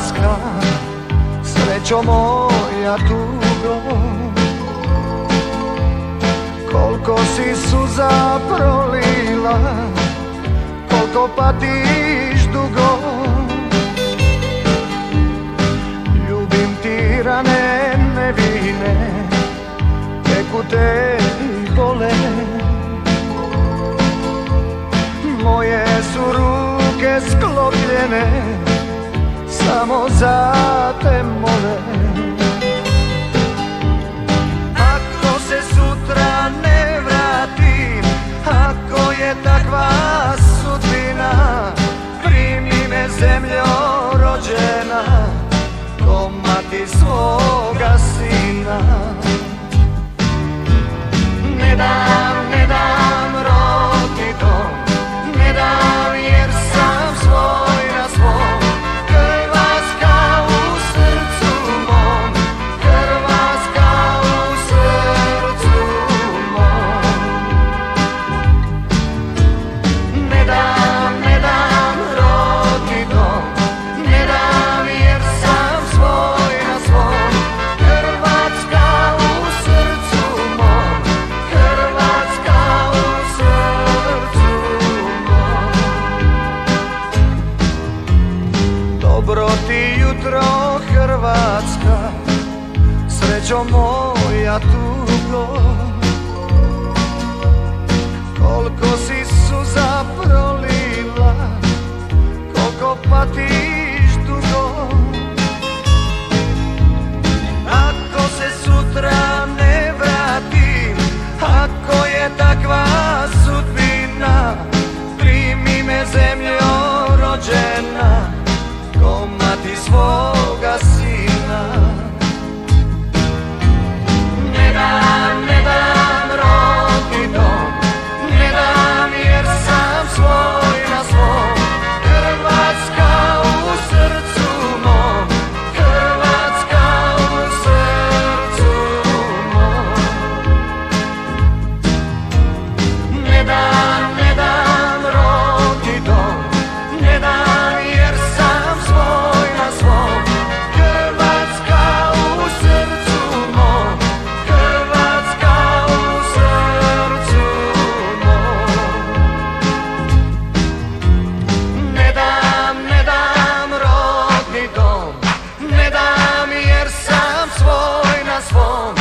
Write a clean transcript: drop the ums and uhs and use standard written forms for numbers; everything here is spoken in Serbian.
Hrvatska, srećo moja tugo. Koliko si suza prolila, koliko patiš dugo. Ljubim ti rane nevine, teku te i bole. Moje su ruke sklopljene, samo za te mole. Ako se sutra ne vratim, ako je takva sudbina, primi me zemljo rođena, ko mati svoga sina. Ne dam rodni dom, ne dam jer sam svoj na svom. Hrvatska u srcu mom, Hrvatska u srcu mom. Ne dam rodni dom, ne dam jer sam svoj na svom. Hrvatska u srcu mom, Hrvatska u srcu mom. Dobro ti jutro Hrvatska, srećo moja tugo. Koliko si suza prolila, koliko patiš dugo. Ako se sutra ne vratim, ako je takva sudbina, primi me zemljo rođena, ko mati svoga sina. Ne dam rodni dom, ne dam jer sam svoj na svom. Hrvatska u srcu mom, Hrvatska u srcu mom. Ne dam rodni dom, ne dam jer sam svoj na svom. Hrvatska u srcu mom, Hrvatska u srcu mom. Ne dam rodni dom, ne dam jer sam svoj na svom.